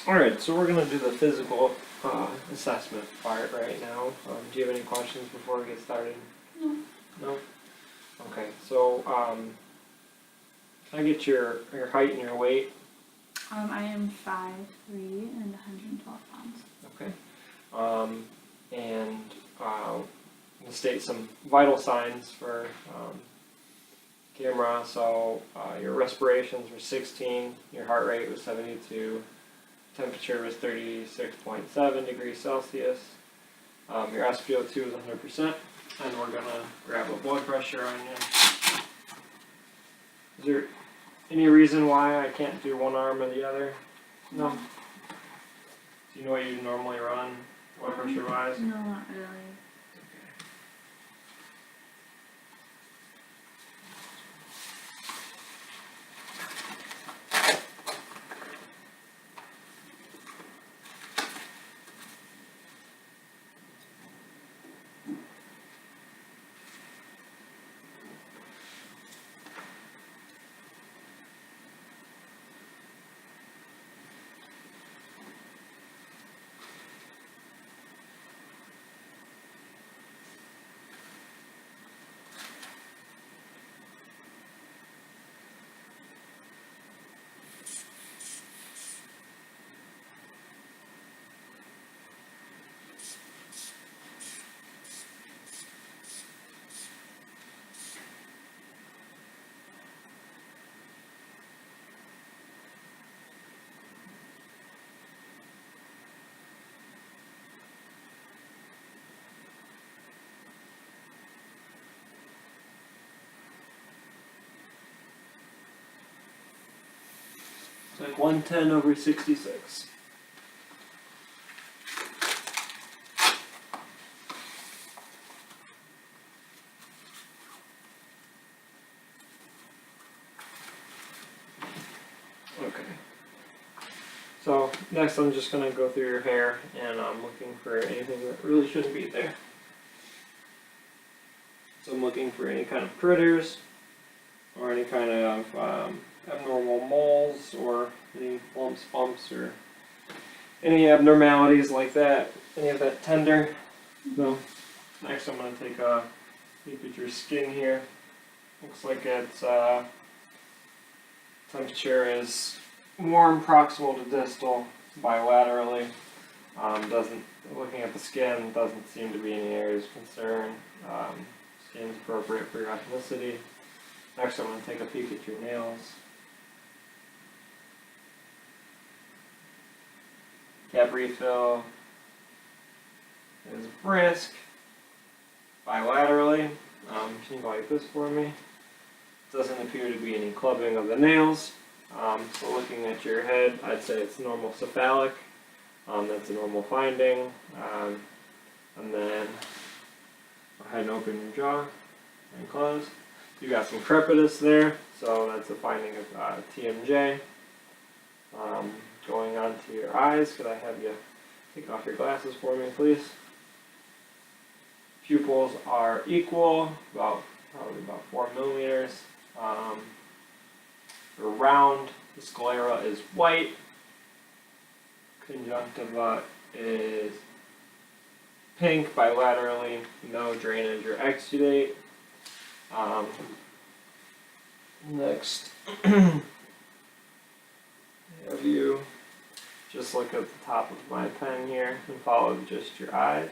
Alright, so we're going to do the physical assessment part right now. Do you have any questions before we get started? No. No? Okay, so can I get your height and your weight? I am 5'3" and 112 pounds. Okay. And I'm going to state some vital signs for camera. So your respirations were 16, your heart rate was 72, temperature was 36.7 degrees Celsius, your SpO2 is 100%, and we're going to grab a blood pressure on you. Is there any reason why I can't do one arm or the other? No? Do you know what you normally run, blood pressure wise? No, not really. It's like 110/66. Okay. So next I'm just going to go through your hair and I'm looking for anything that really shouldn't be there. So I'm looking for any kind of critters or any kind of abnormal moles or any lumps, bumps, or any abnormalities like that. Any of that tender? No. Next I'm going to take a look at your skin here. Looks like it's temperature is warm proximal to distal bilaterally. Looking at the skin, doesn't seem to be any areas of concern. Skin's appropriate for your ethnicity. Next I'm going to take a peek at your nails. Cap refill is brisk bilaterally. Can you go like this for me? Doesn't appear to be any clubbing of the nails. So looking at your head, I'd say it's normal cephalic. That's a normal finding. And then go ahead and open your jaw and close. You got some crepitus there, so that's a finding of TMJ. Going on to your eyes, could I have you take off your glasses for me, please? Pupils are equal, probably about 4 millimeters. They're round. The sclera is white. Conjunctiva is pink bilaterally, no drainage or exudate. Next, have you just look at the top of my pen here and follow just your eyes.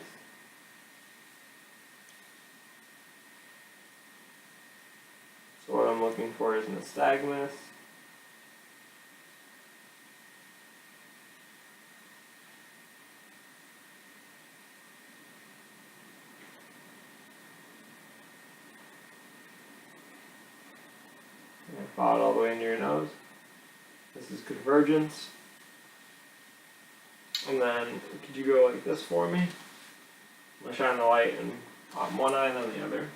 So what I'm looking for is nystagmus. And follow it all the way into your nose. This is convergence. And then, could you go like this for me? I'm going to shine the light in one eye and then the other.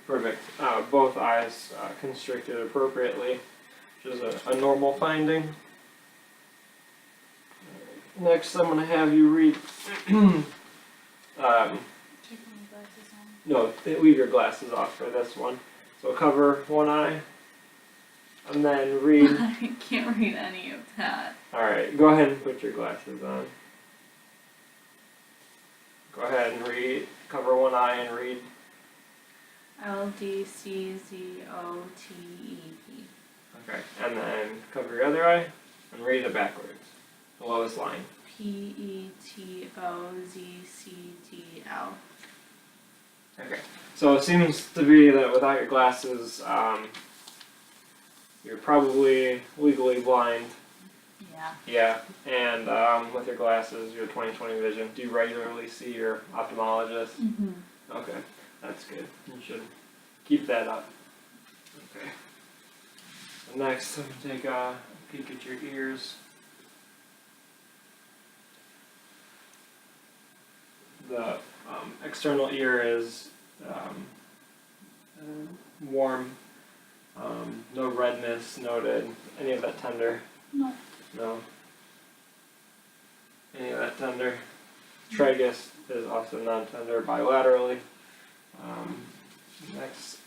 Perfect. Both eyes constricted appropriately, which is a normal finding. Next, I'm going to have you read Take my glasses No, leave your glasses off for this one. So cover one eye, and then read. I can't read any of that. Alright, go ahead and put your glasses on. Go ahead and read. Cover one eye and read. LDCZOTEP. Okay, and then cover your other eye and read it backwards. The lowest line. PETOZCDL. Okay, so it seems to be that without your glasses, you're probably legally blind. Yeah. Yeah, and with your glasses, your 20/20 vision. Do you regularly see your ophthalmologist? Mm-hmm. Okay, that's good. You should keep that up. Okay. So next, I'm gonna take a peek at your ears. The external ear is warm, no redness noted. Any of that tender? No. No. Any of that tender? Tragus is also non-tender bilaterally. Next,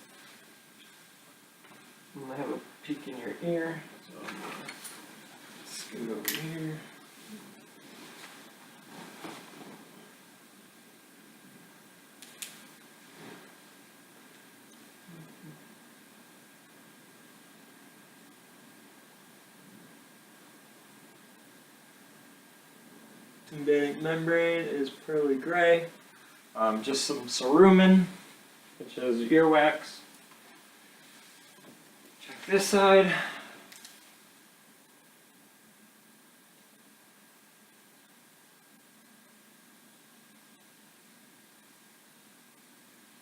I'm gonna have a peek in your ear. So I'm gonna scoot over here. Tympanic membrane is pearly gray. Just some cerumen, which is earwax. Check this side.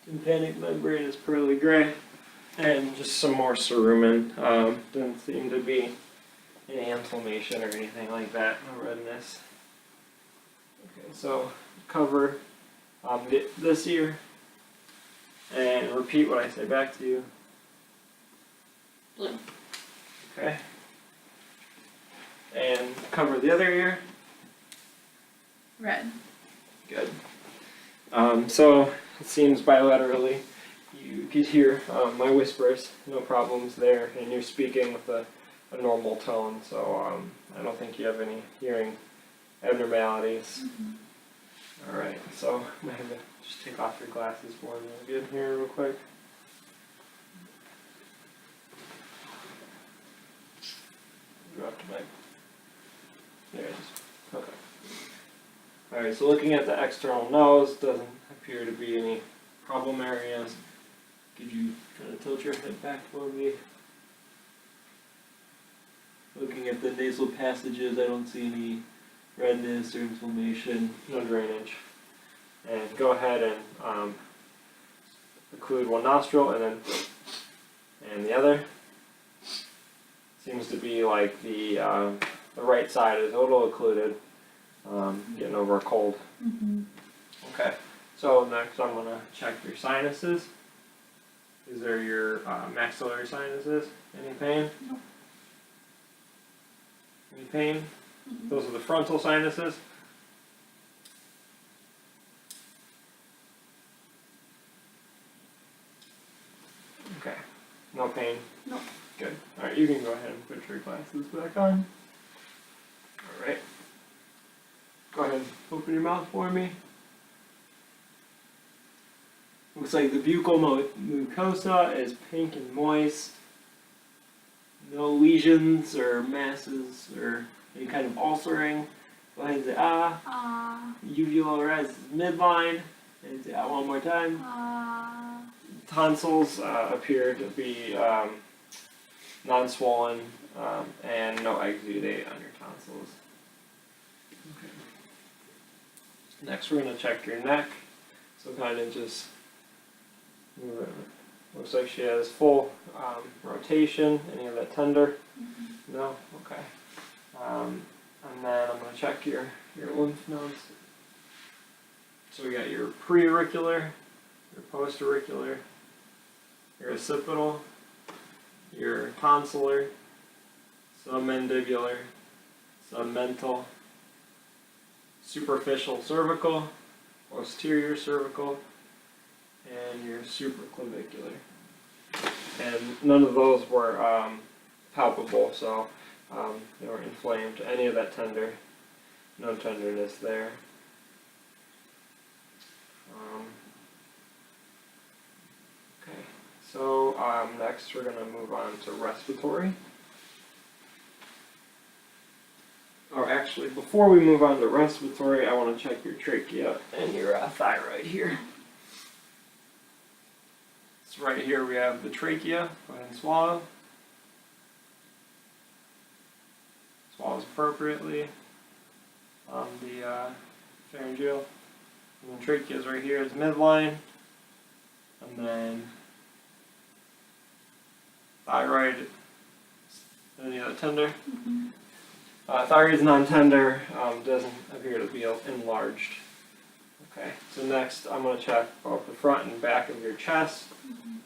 Tympanic membrane is pearly gray. And just some more cerumen. Doesn't seem to be any inflammation or anything like that. No redness. Okay, so cover this ear and repeat what I say back to you. Blue. Okay. And cover the other ear. Red. Good. So it seems bilaterally you could hear my whispers, no problems there, and you're speaking with a normal tone, so I don't think you have any hearing abnormalities. Mm-hmm. Alright, so I'm gonna have to just take off your glasses for me again here real quick. Dropped my. There it is. Okay. Alright, so looking at the external nose, doesn't appear to be any problem areas. Could you kind of tilt your head back for me? Looking at the nasal passages, I don't see any redness or inflammation, no drainage. And go ahead and occlude one nostril and the other. Seems to be like the right side is a little occluded, getting over a cold. Mm-hmm. Okay, so next I'm gonna check your sinuses. These are your maxillary sinuses. Any pain? No. Any pain? Mm-hmm. Those are the frontal sinuses. Okay, no pain? No. Good. Alright, you can go ahead and put your glasses back on. Alright. Go ahead and open your mouth for me. Looks like the buccal mucosa is pink and moist. No lesions or masses or any kind of ulcering. Go ahead and say ah. Uvular rise is midline. And say ah one more time. Tonsils appear to be non-swollen and no exudate on your tonsils. Okay. Next we're going to check your neck. So kind of just move it. Looks like she has full rotation. Any of that tender? Mm-hmm. No? Okay. And then I'm going to check your lymph nodes. So we got your pre-auricular, your post-auricular, your occipital, your tonsillar, submandibular, submental, superficial cervical, posterior cervical, and your supraclavicular. And none of those were palpable, so they weren't inflamed. Any of that no tenderness there. Okay, so next we're going to move on to respiratory. Or actually, before we move on to respiratory, I want to check your trachea and your thyroid here. So right here we have the trachea. Go ahead and swallow. Swallows appropriately on the pharyngeal. And then trachea is right here is midline. And then thyroid, any other tender? Mm-hmm. Thyroid is non-tender, doesn't appear to be enlarged. Okay, so next I'm going to check both the front and back of your chest. Mm-hmm.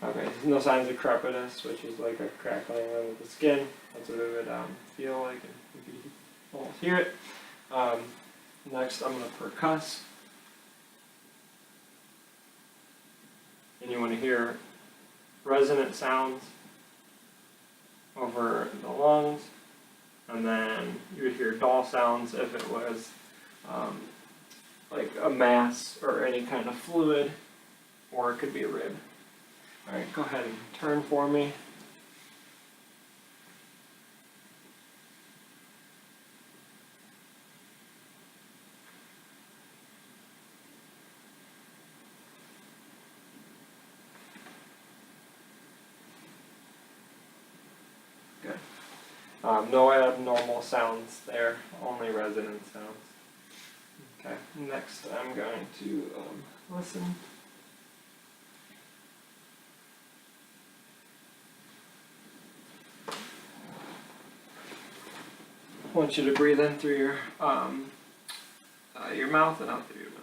Okay, there's no signs of crepitus, which is like a crackling of the skin. That's what it would feel like, and you can almost hear it. Next, I'm going to percuss. And you want to hear resonant sounds over the lungs. And then you would hear dull sounds if it was like a mass or any kind of fluid, or it could be a rib. Alright, go ahead and turn for me. Good. No abnormal sounds there, only resonant sounds. Okay, next I'm going to listen. I want you to breathe in through your mouth and out through your mouth.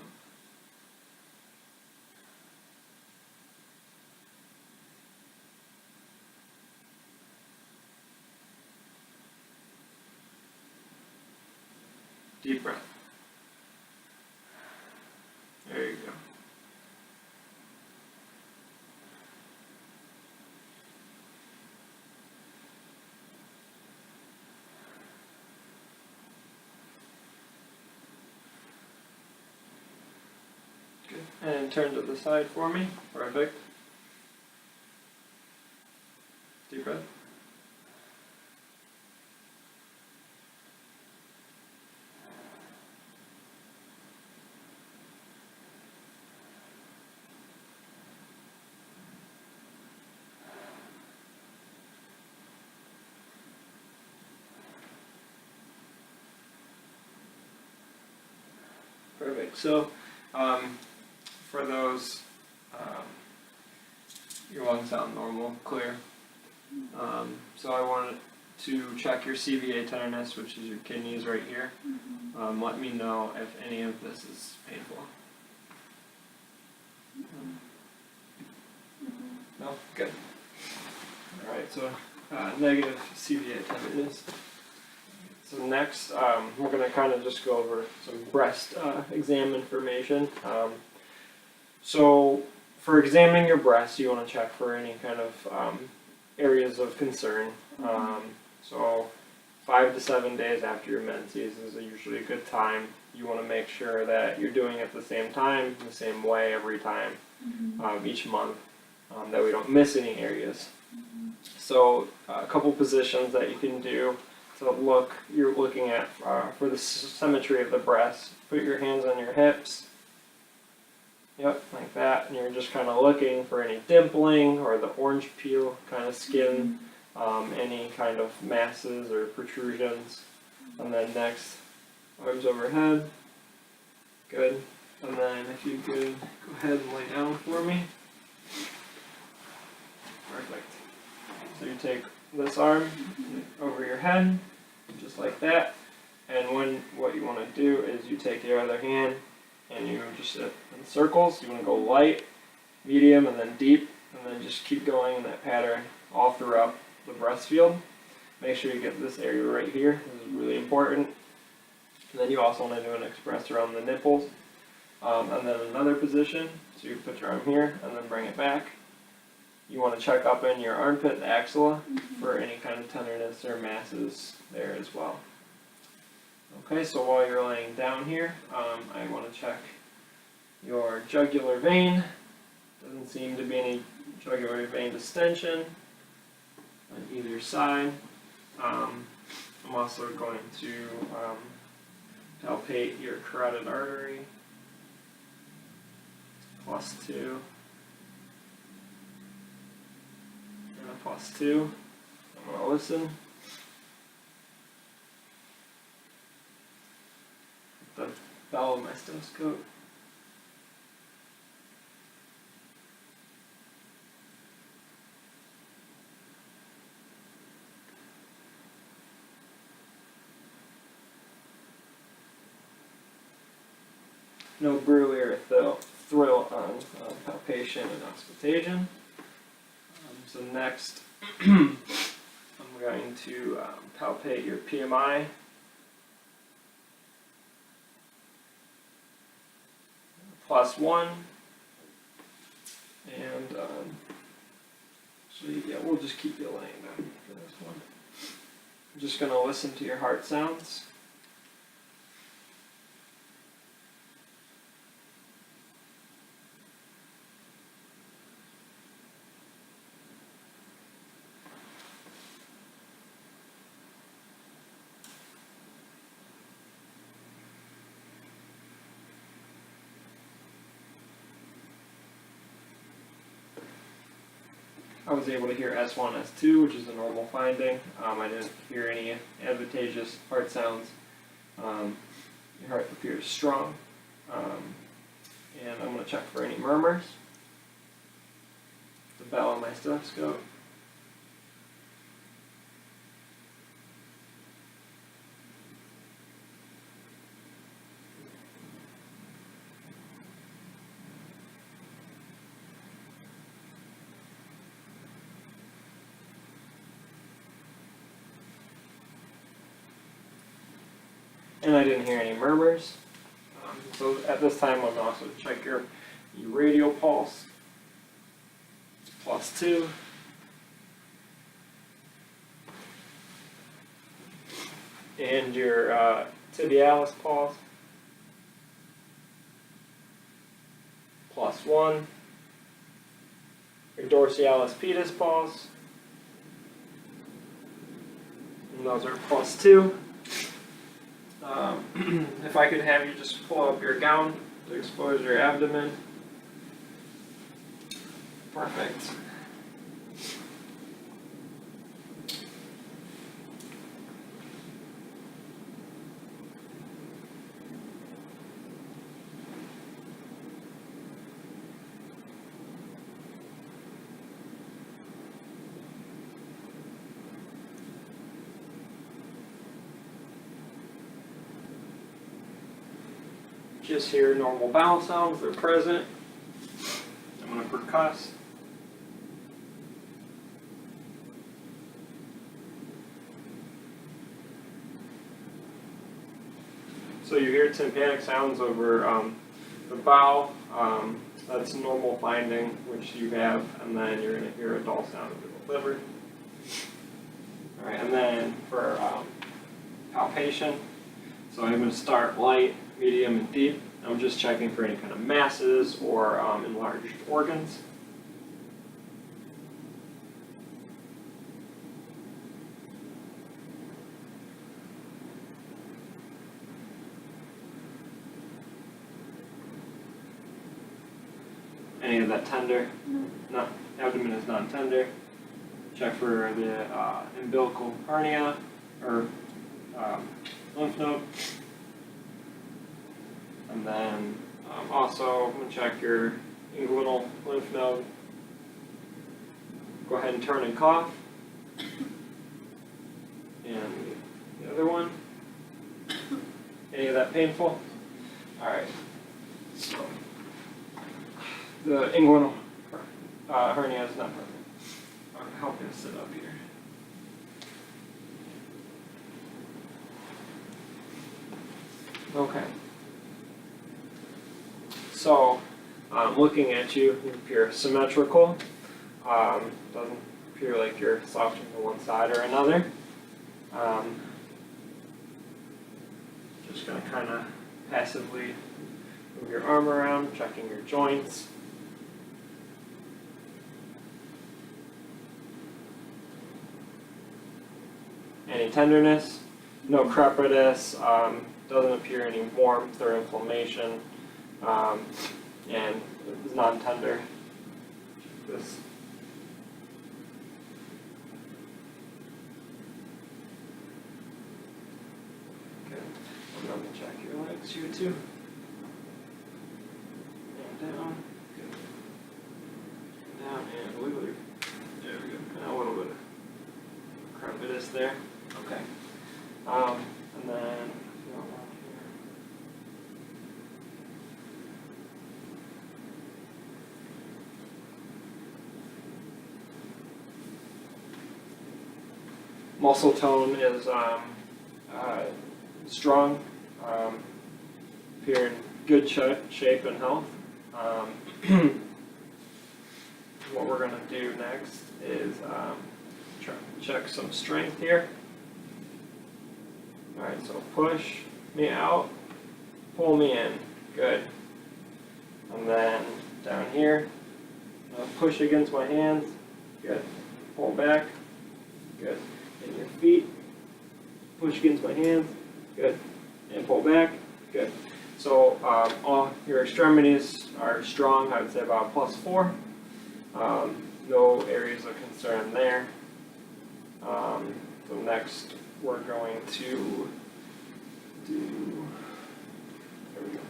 Deep breath. There you go. Good. And turn to the side for me. Perfect. Deep breath. Perfect. So, for those, your lungs sound normal, clear. So I wanted to check your CVA tenderness, which is your kidneys right here. Mm-hmm. Let me know if any of this is painful. Mm-hmm. No? Good. Alright, so negative CVA tenderness. So next, we're going to kind of just go over some breast exam information. So for examining your breast, you want to check for any kind of areas of concern. So 5 to 7 days after your menses is usually a good time. You want to make sure that you're doing it at the same time, the same way every time, each month, that we don't miss any areas. So a couple positions that you can do to look, you're looking at for the symmetry of the breast. Put your hands on your hips. Yep, like that. And you're just kind of looking for any dimpling or the orange peel kind of skin, any kind of masses or protrusions. And then next, arms overhead. Good. And then if you could go ahead and lay down for me. Perfect. So you take this arm over your head, just like that. And what you want to do is you take your other hand and you just sit in circles. You want to go light, medium, and then deep. and then just keep going in that pattern all throughout the breast field. Make sure you get this area right here. This is really important. And then you also want to do an express around the nipples. And then another position, so you put your arm here and then bring it back. You want to check up in your armpit, the axilla, for any kind of tenderness or masses there as well. Okay, so while you're laying down here, I want to check your jugular vein. Doesn't seem to be any jugular vein distension on either side. I'm also going to palpate your carotid artery. +2. And a +2. I'm going to listen. The bell of my stethoscope. No bruit or thrill on palpation and auscultation. So next, I'm going to palpate your PMI. +1. And so yeah, we'll just keep you laying down for this one. I'm just going to listen to your heart sounds. I was able to hear S1, S2, which is a normal finding. I didn't hear any advantageous heart sounds. Your heart appears strong. And I'm going to check for any murmurs. The bell on my stethoscope. And I didn't hear any murmurs. So at this time, I'm also check your radial pulse. +2. And your tibialis pulse. +1. Your dorsalis pedis pulse. And those are +2. If I could have you just pull up your gown to expose your abdomen. Perfect. Just hear normal bowel sounds, they're present. I'm going to percuss. So you hear tympanic sounds over the bowel. That's normal finding, which you have, and then you're going to hear a dull sound over the liver. All right, and then for palpation, so I'm going to start light, medium, and deep. I'm just checking for any kind of masses or enlarged organs. Any of that tender? No. Abdomen is non-tender. Check for the umbilical hernia or lymph node. And then also, I'm going to check your inguinal lymph node. Go ahead and turn and cough. And the other one. Any of that painful? All right. So the inguinal hernia is not present. I'll help you sit up here. Okay. So, looking at you, you appear symmetrical. Doesn't appear like you're slouching to one side or another. Just gonna kind of passively move your arm around, checking your joints. Any tenderness? No crepitus. Doesn't appear any warmth or inflammation. And is non-tender. This. Good. And let me check your legs here too. And down. Good. Down and wiggle your. There we go. And a little bit of crepitus there. Okay. And then feel around here. Muscle tone is strong, appear in good shape and health. What we're going to do next is try to check some strength here. Alright, so push me out, pull me in, good. And then down here, push against my hands, good. Pull back, good. In your feet, push against my hands, good. And pull back, good. So all your extremities are strong, I would say about +4. No areas of concern there. So next we're going to do, there we go.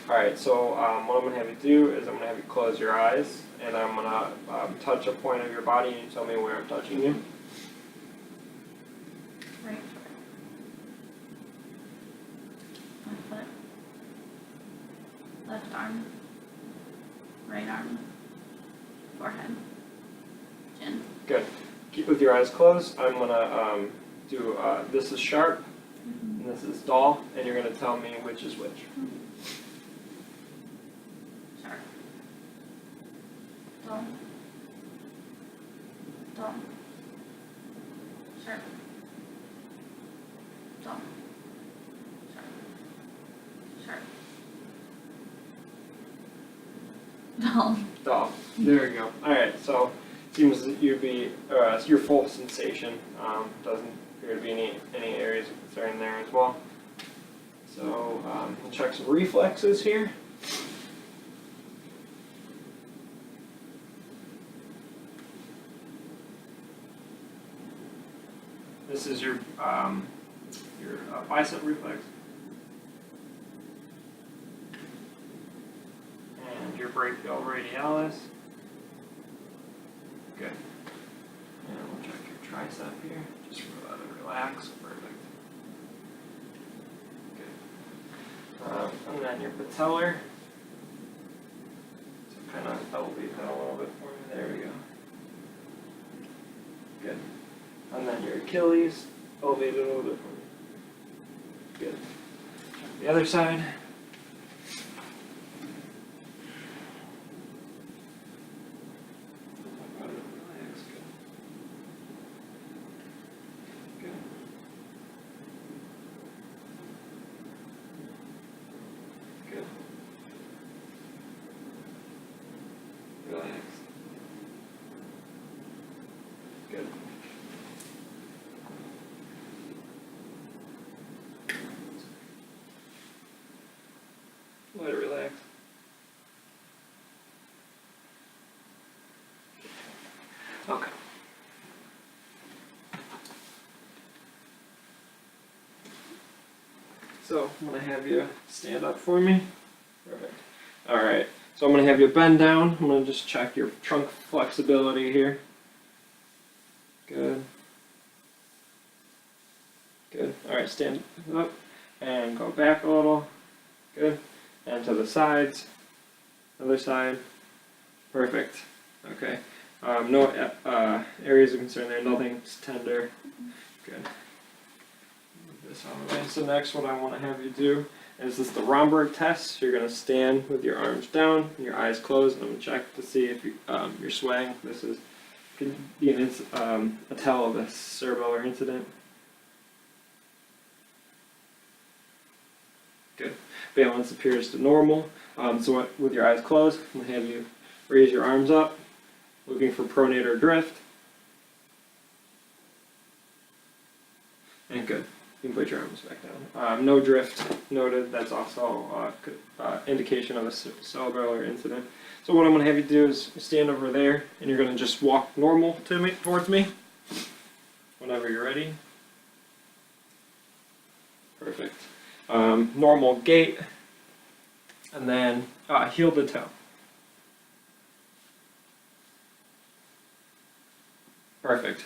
Alright, so what I'm going to have you do is I'm going to have you close your eyes and I'm going to touch a point of your body and you tell me where I'm touching you. Right foot. Left foot. Left arm. Right arm. Forehead. Chin. Good. Keep with your eyes closed. I'm going to do, this is sharp and this is dull, and you're going to tell me which is which. Sharp. Dull. Dull. Sharp. Dull. Sharp. Sharp. Dull. Dull. There we go. Alright, so seems that you'd be, your full sensation doesn't appear to be any areas of concern there as well. So we'll check some reflexes here. This is your bicep reflex. And your brachial radialis. Good. And we'll check your tricep here, just for let it relax. Perfect. Good. And then your patellar. So kind of elevate that a little bit for me. There we go. Good. And then your Achilles, elevate it a little bit for me. Good. Check the other side. Relax. Good. Good. Good. Relax. Good. Let it relax. Okay. So I'm going to have you stand up for me. Perfect. Alright, so I'm going to have you bend down. I'm going to just check your trunk flexibility here. Good. Good. Alright, stand up and go back a little. Good. And to the sides. Other side. Perfect. Okay. No areas of concern there. Nothing's tender. Good. Move this out of the way. So next, what I want to have you do is this the Romberg test. You're gonna stand with your arms down and your eyes closed, and I'm gonna check to see if you're swaying. This is could be a tell of a cerebellar incident. Good. Balance appears to normal. So with your eyes closed, I'm gonna have you raise your arms up, looking for pronator drift. And good. You can put your arms back down. No drift noted. That's also indication of a cerebellar incident. So what I'm going to have you do is stand over there, and you're going to just walk normal towards me. Whenever you're ready. Perfect. Normal gait, and then heel to toe. Perfect.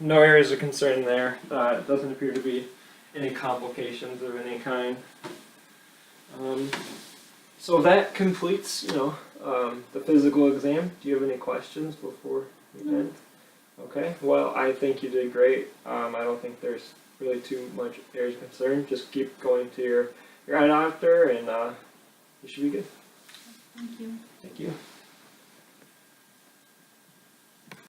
No areas of concern there. It doesn't appear to be any complications of any kind. So that completes, the physical exam. Do you have any questions before we end? Okay. Well, I think you did great. I don't think there's really too much areas of concern. Just keep going to your eye doctor, and you should be good. Thank you. Thank you.